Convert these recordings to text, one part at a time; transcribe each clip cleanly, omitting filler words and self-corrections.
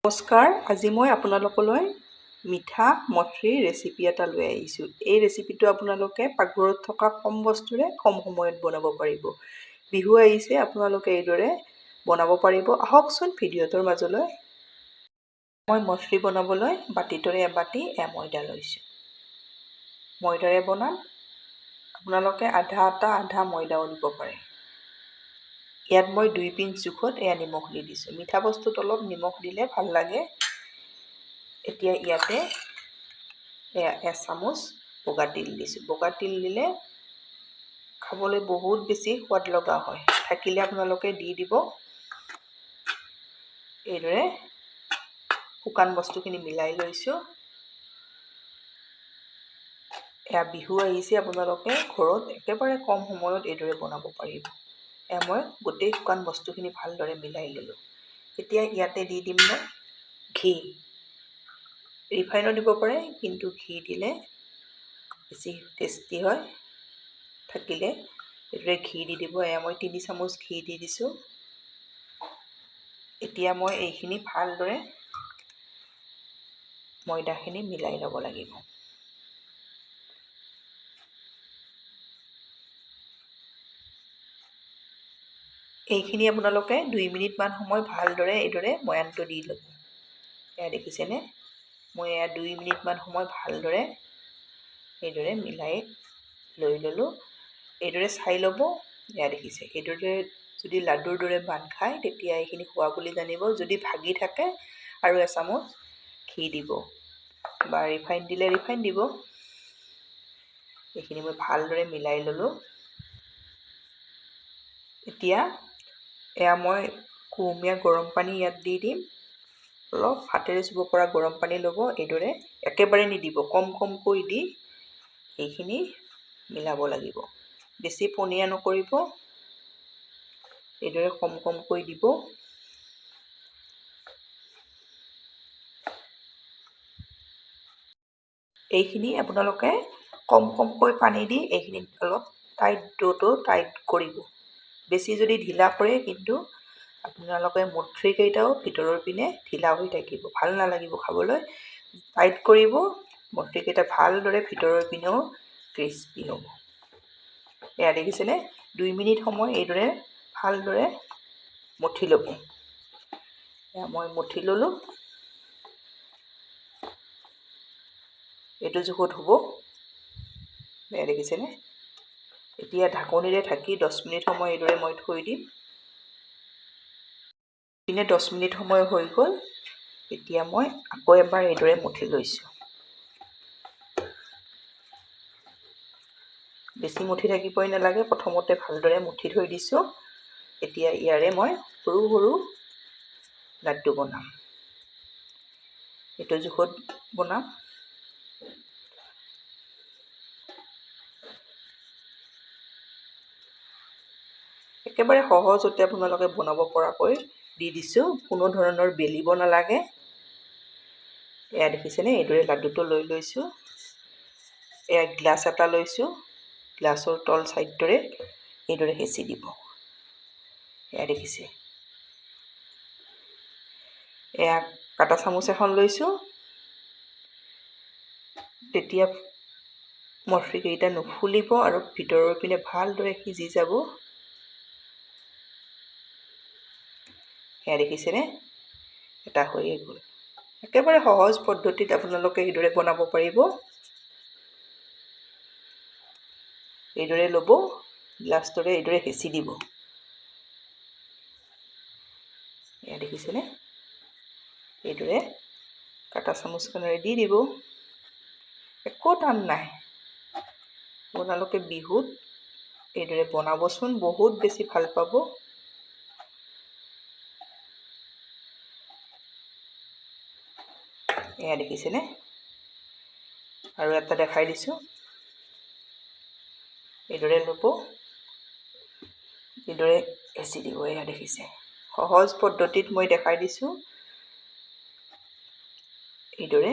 নমস্কাৰ, আজি মই আপোনালোকলৈ মিঠা মঠৰিৰ ৰেচিপি এটা লৈ আহিছোঁ। এই ৰেচিপিটো আপোনালোকে পাকঘৰত থকা কম বস্তুৰে কম সময়ত বনাব পাৰিব। বিহু আহিছে, আপোনালোকে এইদৰে বনাব পাৰিব। আহকচোন ভিডিঅ'টোৰ মাজলৈ। মই মঠৰি বনাবলৈ বাতিটোৰে এবাতি ময়দা লৈছোঁ। ময়দাৰে বনাম। আপোনালোকে আধা আটা আধা ময়দাও দিব পাৰে। ইয়াত মই 2 পিঞ্চ জোখত নিমখ দি দিছোঁ। মিঠা বস্তুত অলপ নিমখ দিলে ভাল লাগে। এতিয়া ইয়াতে এচামুচ বগা তিল দিছোঁ। বগা তিল দিলে খাবলৈ বহুত বেছি সোৱাদ লগা হয়। থাকিলে আপোনালোকে দি দিব। এইদৰে শুকান বস্তুখিনি মিলাই লৈছোঁ। বিহু আহিছে, আপোনালোকে ঘৰত একেবাৰে কম সময়ত এইদৰে বনাব পাৰিব। মই গোটেই শুকান বস্তুখিনি ভালদৰে মিলাই ল'লোঁ। এতিয়া ইয়াতে দি দিম মই ঘি। ৰিফাইনো দিব পাৰে, কিন্তু ঘি দিলে বেছি টেষ্টি হয়। থাকিলে এইদৰে ঘি দি দিব। মই 3 চামুচ ঘি দি দিছোঁ। এতিয়া মই এইখিনি ভালদৰে ময়দাখিনি মিলাই ল'ব লাগিব। এইখিনি আপোনালোকে 2 মিনিটমান সময় ভালদৰে এইদৰে ময়ানটো দি ল'ব। দেখিছেনে? মই 2 মিনিটমান সময় ভালদৰে এইদৰে মিলাই লৈ ল'লোঁ। এইদৰে চাই ল'ব। দেখিছে, এইদৰে যদি লাডুৰ দৰে বান্ধ খায় তেতিয়া এইখিনি হোৱা বুলি জানিব। যদি ভাগি থাকে আৰু এচামুচ ঘি দিব, বা ৰিফাইন দিলে ৰিফাইন দিব। এইখিনি মই ভালদৰে মিলাই ল'লোঁ। এতিয়া মই কুহুমীয়া গৰম পানী ইয়াত দি দিম। অলপ হাতেৰে চুব পৰা গৰম পানী ল'ব। এইদৰে একেবাৰে নিদিব, কম কমকৈ দি এইখিনি মিলাব লাগিব। বেছি পনীয়া নকৰিব, এইদৰে কম কমকৈ দিব। এইখিনি আপোনালোকে কম কমকৈ পানী দি এইখিনি অলপ ডোটো টাইট কৰিব। বেছি যদি ঢিলা কৰে কিন্তু আপোনালোকে মঠৰিকেইটাও ভিতৰৰ পিনে ঢিলা হৈ থাকিব, ভাল নালাগিব খাবলৈ। টাইট কৰিব। মঠৰিকেইটা ভালদৰে ভিতৰৰ পিনেও ক্ৰিস্পি হ'ব। দেখিছেনে? 2 মিনিট সময় এইদৰে ভালদৰে মঠি ল'ব। মই মঠি ল'লোঁ। এইটো জোখত হ'ব। দেখিছেনে? এতিয়া ঢাকনিৰে ঢাকি 10 মিনিট সময় এইদৰে মই থৈ দিম। 10 মিনিট সময় হৈ গ'ল। এতিয়া মই আকৌ এবাৰ এইদৰে মঠি লৈছোঁ। বেছি মঠি থাকিবই নালাগে, প্ৰথমতে ভালদৰে মঠি থৈ দিছোঁ। এতিয়া ইয়াৰে মই সৰু সৰু লাড্ডু বনাম। এইটো জোখত বনাম। একেবাৰে সহজতে আপোনালোকে বনাব পৰাকৈ দি দিছোঁ। কোনো ধৰণৰ বেলিব নালাগে। দেখিছেনে? এইদৰে লাড্ডুটো লৈ লৈছোঁ। গ্লাছ এটা লৈছোঁ। গ্লাছৰ তল চাইডৰে এইদৰে হেঁচি দিব। দেখিছে? কাটা চামুচ এখন লৈছোঁ। তেতিয়া মঠৰিকেইটা নুফুলিব আৰু ভিতৰৰ পিনে ভালদৰে সিজি যাব। দেখিছেনে? এটা হৈয়ে গ'ল। একেবাৰে সহজ পদ্ধতিত আপোনালোকে এইদৰে বনাব পাৰিব। এইদৰে ল'ব, গ্লাছটোৰে এইদৰে হেঁচি দিব। দেখিছেনে? এইদৰে কাটা চামুচখনেৰে দি দিব। একো টান নাই। আপোনালোকে বিহুত এইদৰে বনাবচোন, বহুত বেছি ভাল পাব। দেখিছেনে? আৰু এটা দেখাই দিছোঁ। এইদৰে ল'ব, এইদৰে হেঁচি দিব। দেখিছে? সহজ পদ্ধতিত মই দেখাই দিছোঁ। এইদৰে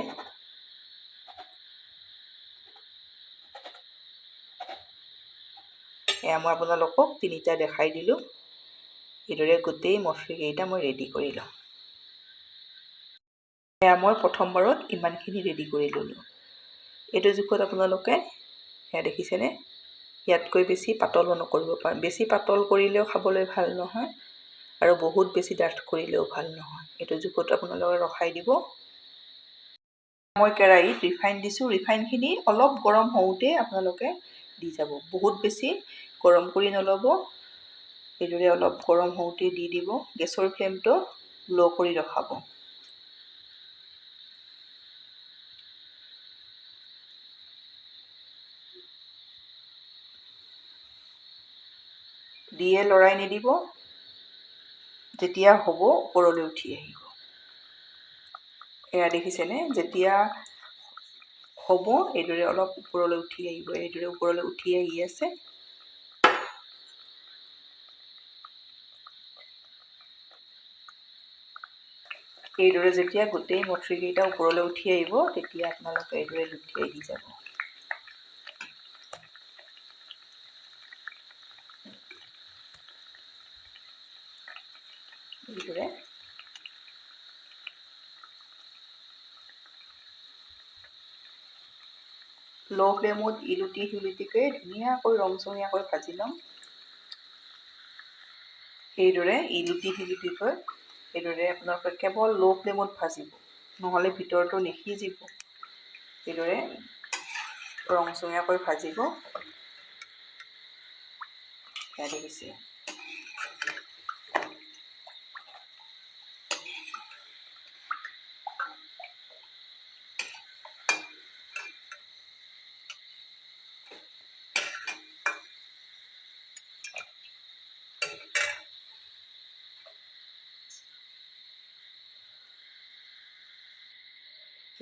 মই আপোনালোকক 3টা দেখাই দিলোঁ। এইদৰে গোটেই মঠৰিকেইটা মই ৰেডি কৰি লওঁ। এয়া মই প্ৰথমবাৰত ইমানখিনি ৰেডি কৰি ল'লোঁ। এইটো জোখত আপোনালোকে এয়া দেখিছেনে, ইয়াতকৈ বেছি পাতলো নকৰিব পাৰে। বেছি পাতল কৰিলেও খাবলৈ ভাল নহয় আৰু বহুত বেছি ডাঠ কৰিলেও ভাল নহয়। এইটো জোখত আপোনালোকে ৰখাই দিব। মই কেৰাহীত ৰিফাইন দিছোঁ। ৰিফাইনখিনি অলপ গৰম হওঁতে আপোনালোকে দি যাব। বহুত বেছি গৰম কৰি নল'ব। এইদৰে অলপ গৰম হওঁতে দি দিব। গেছৰ ফ্লেমটো ল' কৰি ৰখাব। দিয়ে লৰাই নিদিব। যেতিয়া হ'ব ওপৰলৈ উঠি আহিব। এয়া দেখিছেনে, যেতিয়া হ'ব এইদৰে অলপ ওপৰলৈ উঠি আহিব। এইদৰে ওপৰলৈ উঠি আহি আছে। এইদৰে যেতিয়া গোটেই মঠৰিকেইটা ওপৰলৈ উঠি আহিব, তেতিয়া আপোনালোকে এইদৰে লুটিয়াই দি যাব। এইদৰে ল' ফ্লেমত ইলুটি সিলুটিকৈ ধুনীয়াকৈ ৰংচঙীয়াকৈ ভাজি ল'ম। এইদৰে ইলুটি সিলুটিকৈ এইদৰে আপোনালোকে কেৱল ল' ফ্লেমত ভাজিব, নহ'লে ভিতৰটো নিসিজিব। এইদৰে ৰংচঙীয়াকৈ ভাজিব। এয়া দেখিছে।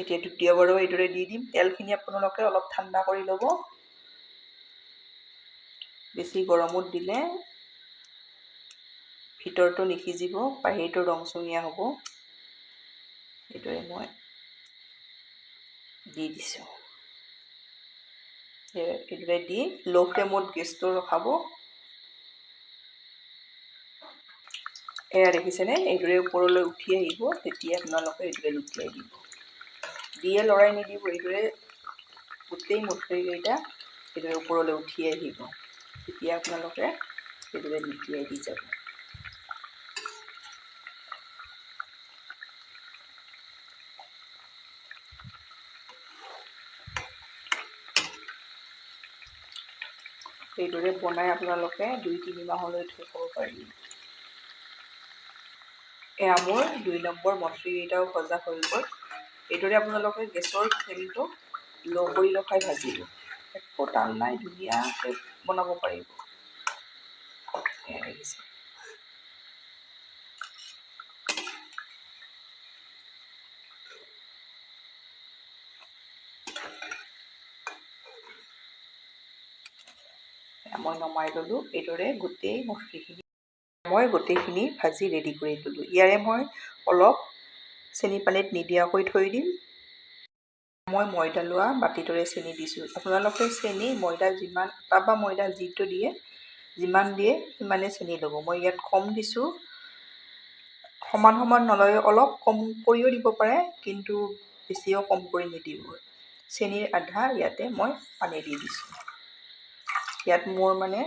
এতিয়া দ্বিতীয়বাৰো এইদৰে দি দিম। তেলখিনি আপোনালোকে অলপ ঠাণ্ডা কৰি ল'ব। বেছি গৰমত দিলে ভিতৰটো নিসিজিব, বাহিৰটো ৰংচঙীয়া হ'ব। এইদৰে মই দি দিছোঁ। এইদৰে দি ল' ফ্লেমত গেছটো ৰখাব। এয়া দেখিছেনে, এইদৰে ওপৰলৈ উঠি আহিব। তেতিয়া আপোনালোকে এইদৰে লুটিয়াই দিব। দিয়ে লৰাই নিদিব। এইদৰে গোটেই মঠৰিকেইটা এইদৰে ওপৰলৈ উঠি আহিব। তেতিয়া আপোনালোকে এইদৰে লুটিয়াই দি যাব। এইদৰে বনাই আপোনালোকে 2-3 মাহলৈ থৈ খাব পাৰি। এয়া মোৰ 2 নম্বৰ মঠৰিকেইটাও ভজা হৈ গ'ল। এইদৰে আপোনালোকে গেছৰ ফ্লেমটো ল' কৰি ৰখাই ভাজিব। একো টান নাই, ধুনীয়াকৈ বনাব পাৰিব। এয়া দেখিছে। মই নমাই ল'লোঁ। এইদৰে গোটেইখিনি ভাজি ৰেডি কৰি ল'লোঁ। ইয়াৰে মই অলপ চেনি পানীত নিদিয়াকৈ থৈ দিম। মই ময়দা লোৱা বাতিটোৰে চেনি দিছোঁ। আপোনালোকে চেনি ময়দা যিমান, আটা বা ময়দা যিটো দিয়ে, যিমান দিয়ে সিমানে চেনি ল'ব। মই ইয়াত কম দিছোঁ। সমান সমান নলয়, অলপ কম কৰিও দিব পাৰে, কিন্তু বেছিও কম কৰি নিদিব। চেনিৰ আধা ইয়াতে মই পানী দি দিছোঁ। ইয়াত মোৰ মানে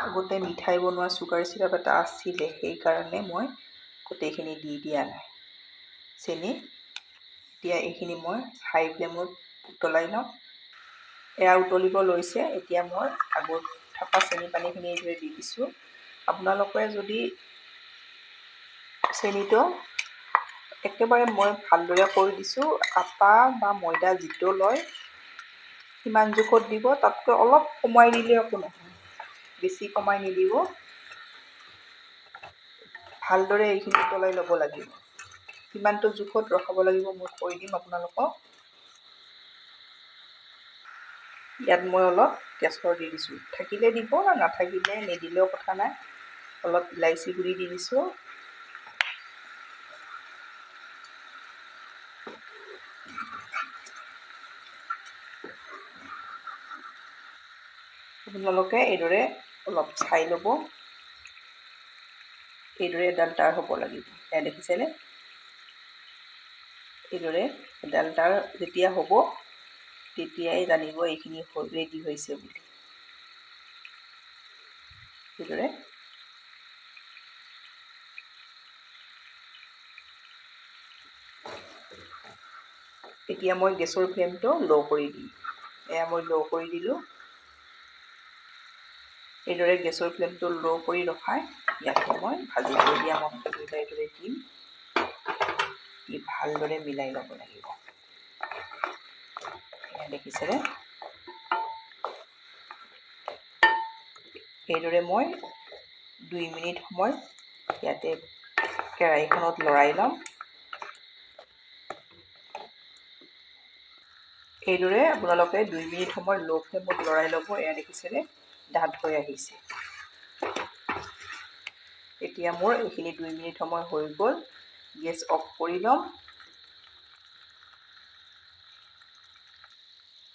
আগতে মিঠাই বনোৱা চুগাৰ চিৰাপ এটা আছিলে, সেইকাৰণে মই গোটেইখিনি দি দিয়া নাই চেনি। এতিয়া এইখিনি মই হাই ফ্লেমত উতলাই ল'ম। এয়া উতলিব লৈছে। এতিয়া মই আগত থকা চেনি পানীখিনি এইদৰে দি দিছোঁ। আপোনালোকে যদি চেনিটো একেবাৰে মই ভালদৰে কৰি দিছোঁ, আটা বা ময়দা যিটো লয় সিমান জোখত দিব। তাতকৈ অলপ কমাই দিলে একো নহয়, বেছি কমাই নিদিব। ভালদৰে এইখিনি উতলাই ল'ব লাগিব। কিমানটো জোখত ৰখাব লাগিব মই কৈ দিম আপোনালোকক। ইয়াত মই অলপ কেশৰ দি দিছোঁ। থাকিলে দিব, নাথাকিলে নিদিলেও কথা নাই। অলপ ইলাইচি গুড়ি দি দিছোঁ। আপোনালোকে এইদৰে অলপ চাই ল'ব। এইদৰে এডাল তাঁৰ হ'ব লাগিব। এয়া দেখিছেনে? এইদৰে এডালটা যেতিয়া হ'ব তেতিয়াই জানিব এইখিনি ৰেডি হৈছে বুলি। এইদৰে এতিয়া মই গেছৰ ফ্লেমটো ল' কৰি দিম। এয়া মই ল' কৰি দিলোঁ। এইদৰে গেছৰ ফ্লেমটো ল' কৰি ৰখাই ইয়াতে মই ভাজি থৈ দিয়া মচলাকেইটা এইদৰে দিম। দি ভালদৰে মিলাই ল'ব লাগিব। এয়া দেখিছেনে? এইদৰে মই 2 মিনিট সময় ইয়াতে কেৰাহীখনত লৰাই ল'ম। এইদৰে আপোনালোকে 2 মিনিট সময় ল' ফ্লেমত লৰাই ল'ব। এয়া দেখিছেনে ডাঠ হৈ আহিছে। এতিয়া মোৰ এইখিনি 2 মিনিট সময় হৈ গ'ল। গেছ অফ কৰি ল'ম।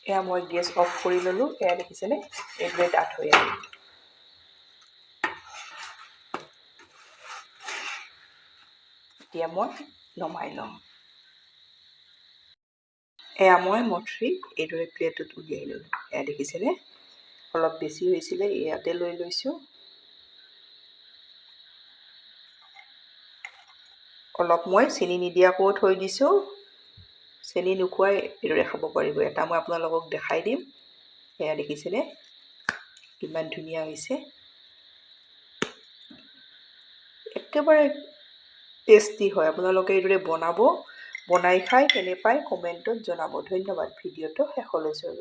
এয়া মই গেছ অফ কৰি ল'লোঁ। এয়া দেখিছেনে এইদৰে ডাঠ হৈ আহিল। এতিয়া মই নমাই ল'ম। এয়া মই মঠৰি এইদৰে প্লেটত উলিয়াই ল'লোঁ। এয়া দেখিছেনে অলপ বেছি হৈছিলে, ইয়াতে লৈ লৈছোঁ। অলপ মই চেনি নিদিয়াকৈও থৈ দিছোঁ। চেনি নোখোৱাই এইদৰে খাব পাৰিব। এটা মই আপোনালোকক দেখাই দিম। এয়া দেখিছেনে কিমান ধুনীয়া হৈছে। একেবাৰে টেষ্টি হয়। আপোনালোকে এইদৰে বনাব, বনাই খাই কেনে পায় কমেণ্টত জনাব। ধন্যবাদ ভিডিঅ'টো শেষলৈ চাব।